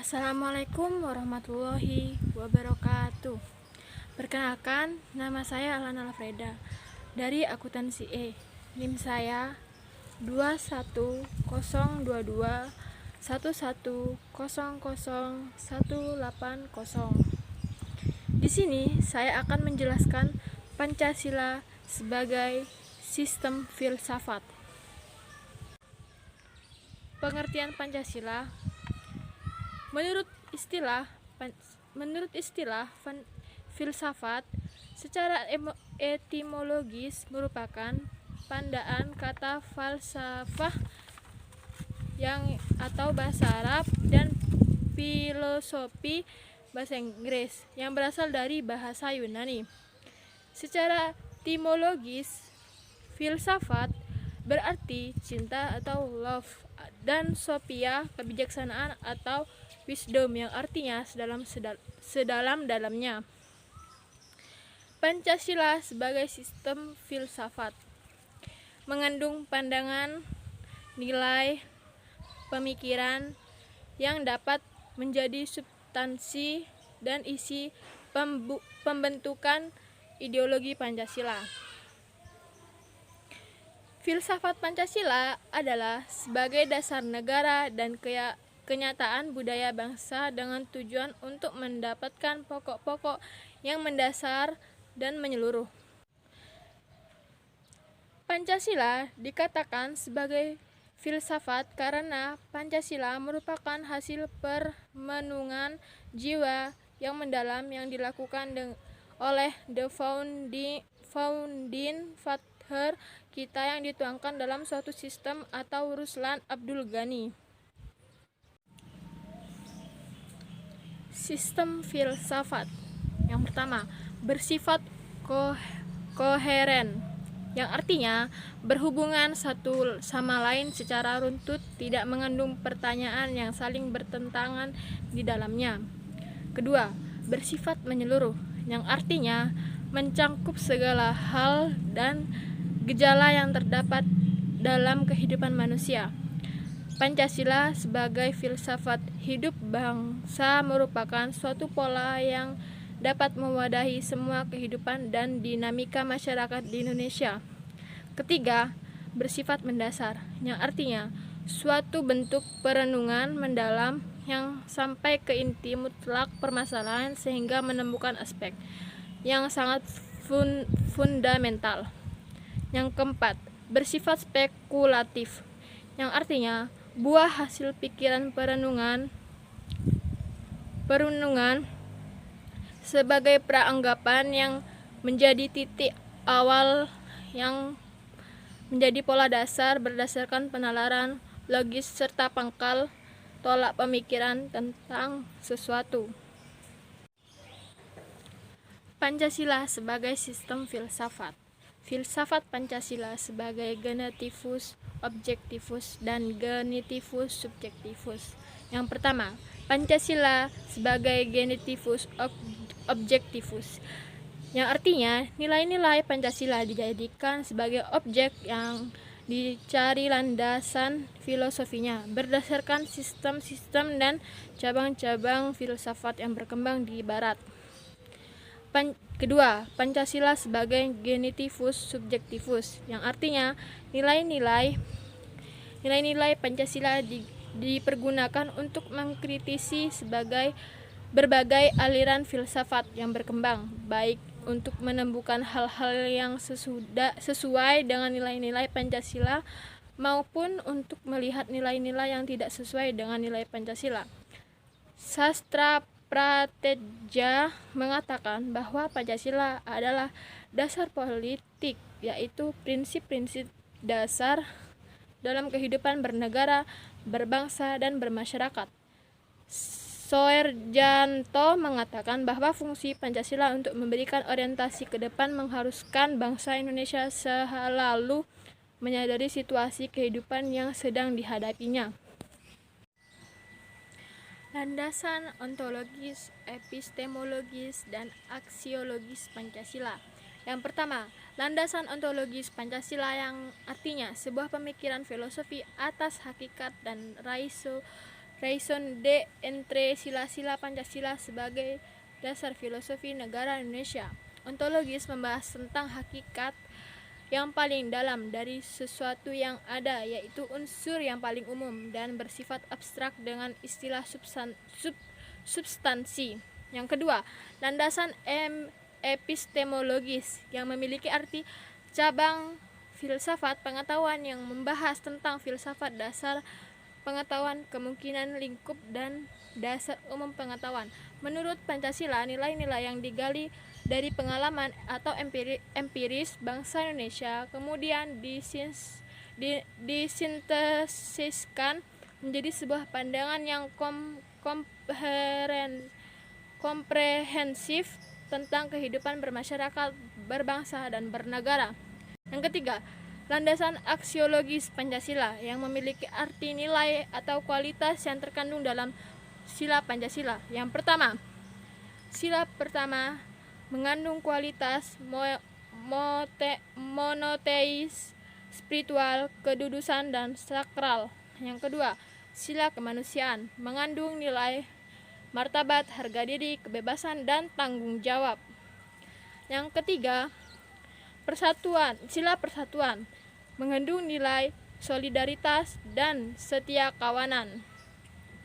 Assalamualaikum warahmatullahi wabarakatuh. Perkenalkan, nama saya Alana Alfreda dari akuntansi E. NIM saya 2112211001800. Di sini saya akan menjelaskan Pancasila sebagai sistem filsafat. Pengertian Pancasila Menurut istilah filsafat, secara etimologis merupakan pandaan kata falsafah atau bahasa Arab dan filosofi bahasa Inggris yang berasal dari bahasa Yunani. Secara etimologis, filsafat berarti cinta atau love, dan sophia kebijaksanaan atau wisdom yang artinya sedalam-dalamnya. Pancasila sebagai sistem filsafat mengandung pandangan, nilai, pemikiran yang dapat menjadi substansi dan isi pembentukan ideologi Pancasila. Filsafat Pancasila adalah sebagai dasar negara dan kenyataan budaya bangsa dengan tujuan untuk mendapatkan pokok-pokok yang mendasar dan menyeluruh. Pancasila dikatakan sebagai filsafat karena Pancasila merupakan hasil permenungan jiwa yang mendalam yang dilakukan oleh the founding father kita yang dituangkan dalam suatu sistem atau Ruslan Abdul Ghani. Sistem filsafat yang pertama, bersifat koheren, yang artinya berhubungan satu sama lain secara runtut, tidak mengandung pertanyaan yang saling bertentangan di dalamnya. Kedua, bersifat menyeluruh, yang artinya mencangkup segala hal dan gejala yang terdapat dalam kehidupan manusia. Pancasila sebagai filsafat hidup bangsa merupakan suatu pola yang dapat mewadahi semua kehidupan dan dinamika masyarakat di Indonesia. Ketiga, bersifat mendasar, yang artinya suatu bentuk perenungan mendalam yang sampai ke inti mutlak permasalahan sehingga menemukan aspek yang sangat fundamental. Yang keempat, bersifat spekulatif, yang artinya buah hasil pikiran perenungan sebagai praanggapan yang menjadi titik awal yang menjadi pola dasar berdasarkan penalaran logis serta pangkal tolak pemikiran tentang sesuatu. Pancasila sebagai sistem filsafat. Filsafat Pancasila sebagai genetivus objektivus dan genetivus subjektivus. Yang pertama, Pancasila sebagai genetivus objektivus, yang artinya nilai-nilai Pancasila dijadikan sebagai objek yang dicari landasan filosofinya berdasarkan sistem-sistem dan cabang-cabang filsafat yang berkembang di Barat. Kedua, Pancasila sebagai genetivus subjektivus, yang artinya nilai-nilai Pancasila dipergunakan untuk mengkritisi berbagai aliran filsafat yang berkembang, baik untuk menemukan hal-hal yang sesuai dengan nilai-nilai Pancasila maupun untuk melihat nilai-nilai yang tidak sesuai dengan nilai Pancasila. Sastra Prateja mengatakan bahwa Pancasila adalah dasar politik, yaitu prinsip-prinsip dasar dalam kehidupan bernegara, berbangsa, dan bermasyarakat. Soerjanto mengatakan bahwa fungsi Pancasila untuk memberikan orientasi ke depan mengharuskan bangsa Indonesia selalu menyadari situasi kehidupan yang sedang dihadapinya. Landasan ontologis, epistemologis, dan aksiologis Pancasila. Yang pertama, landasan ontologis Pancasila, yang artinya sebuah pemikiran filosofi atas hakikat dan raison d'être sila-sila Pancasila sebagai dasar filosofi negara Indonesia. Ontologis membahas tentang hakikat yang paling dalam dari sesuatu yang ada, yaitu unsur yang paling umum dan bersifat abstrak dengan istilah substansi. Yang kedua, landasan epistemologis yang memiliki arti cabang filsafat pengetahuan yang membahas tentang filsafat dasar pengetahuan, kemungkinan lingkup, dan dasar umum pengetahuan. Menurut Pancasila, nilai-nilai yang digali dari pengalaman atau empiris bangsa Indonesia kemudian disintesiskan menjadi sebuah pandangan yang komprehensif tentang kehidupan bermasyarakat, berbangsa, dan bernegara. Yang ketiga, landasan aksiologis Pancasila yang memiliki arti nilai atau kualitas yang terkandung dalam sila Pancasila. Yang pertama, sila pertama mengandung kualitas monoteis, spiritual, kedudusan, dan sakral. Yang kedua, sila kemanusiaan mengandung nilai martabat, harga diri, kebebasan, dan tanggung jawab. Yang ketiga, sila persatuan mengandung nilai solidaritas dan setia kawanan.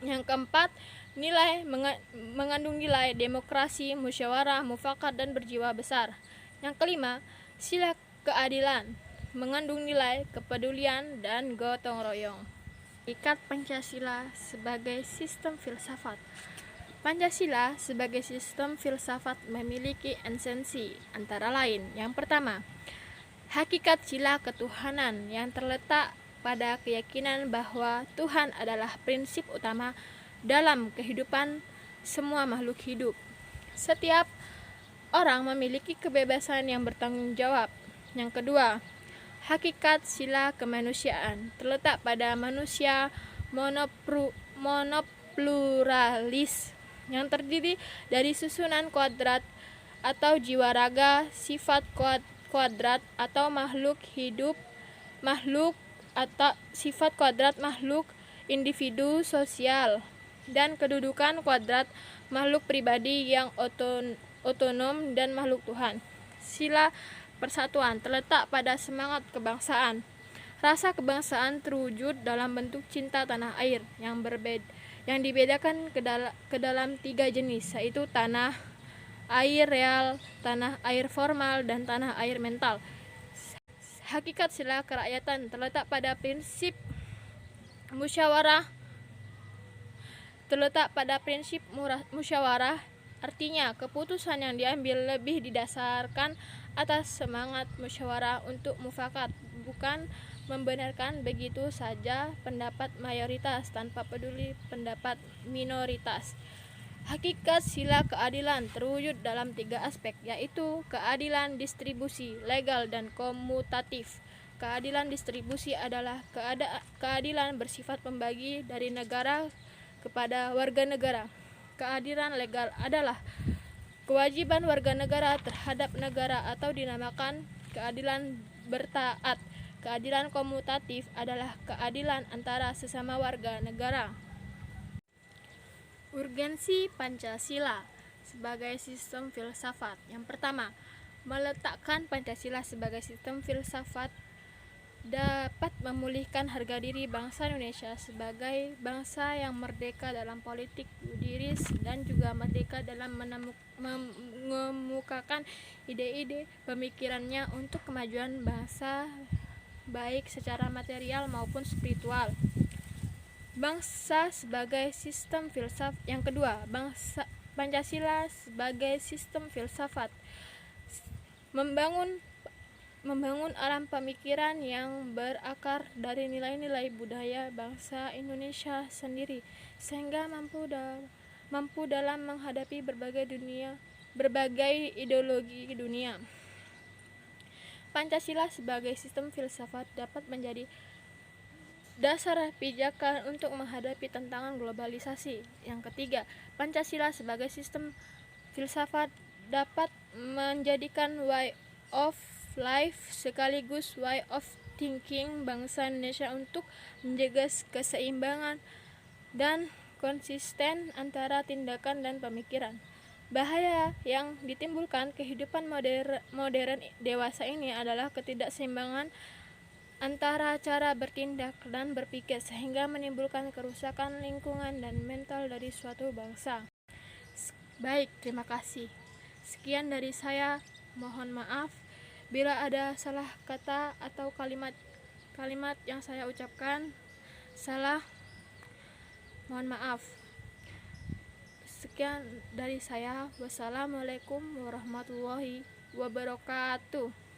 Yang keempat, mengandung nilai demokrasi, musyawarah, mufakat, dan berjiwa besar. Yang kelima, sila keadilan mengandung nilai kepedulian dan gotong royong. Ikat Pancasila sebagai sistem filsafat. Pancasila sebagai sistem filsafat memiliki esensi antara lain. Yang pertama, hakikat sila ketuhanan yang terletak pada keyakinan bahwa Tuhan adalah prinsip utama dalam kehidupan semua makhluk hidup. Setiap orang memiliki kebebasan yang bertanggung jawab. Yang kedua, hakikat sila kemanusiaan terletak pada manusia monopluralis yang terdiri dari susunan kuadrat atau jiwa raga, sifat kuadrat atau makhluk hidup, sifat kuadrat makhluk individu sosial, dan kedudukan kuadrat makhluk pribadi yang otonom dan makhluk Tuhan. Sila persatuan terletak pada semangat kebangsaan. Rasa kebangsaan terwujud dalam bentuk cinta tanah air yang dibedakan ke dalam 3 jenis, yaitu tanah air real, tanah air formal, dan tanah air mental. Hakikat sila kerakyatan terletak pada prinsip musyawarah, artinya keputusan yang diambil lebih didasarkan atas semangat musyawarah untuk mufakat, bukan membenarkan begitu saja pendapat mayoritas tanpa peduli pendapat minoritas. Hakikat sila keadilan terwujud dalam 3 aspek, yaitu keadilan distribusi, legal, dan komutatif. Keadilan distribusi adalah keadilan bersifat pembagi dari negara kepada warga negara. Keadilan legal adalah kewajiban warga negara terhadap negara atau dinamakan keadilan bertaat. Keadilan komutatif adalah keadilan antara sesama warga negara. Urgensi Pancasila sebagai sistem filsafat. Yang pertama, meletakkan Pancasila sebagai sistem filsafat dapat memulihkan harga diri bangsa Indonesia sebagai bangsa yang merdeka dalam politik juridis dan juga merdeka dalam mengemukakan ide-ide pemikirannya untuk kemajuan bangsa baik secara material maupun spiritual. Bangsa sebagai sistem filsafat. Yang kedua, Pancasila sebagai sistem filsafat membangun alam pemikiran yang berakar dari nilai-nilai budaya bangsa Indonesia sendiri, sehingga mampu dalam menghadapi berbagai ideologi dunia. Pancasila sebagai sistem filsafat dapat menjadi dasar pijakan untuk menghadapi tantangan globalisasi. Yang ketiga, Pancasila sebagai sistem filsafat dapat menjadikan way of life sekaligus way of thinking bangsa Indonesia untuk menjaga keseimbangan dan konsisten antara tindakan dan pemikiran. Bahaya yang ditimbulkan kehidupan modern dewasa ini adalah ketidakseimbangan antara cara bertindak dan berpikir, sehingga menimbulkan kerusakan lingkungan dan mental dari suatu bangsa. Baik, terima kasih. Sekian dari saya. Mohon maaf bila ada salah kata atau kalimat yang saya ucapkan salah. Mohon maaf. Sekian dari saya. Wassalamualaikum warahmatullahi wabarakatuh.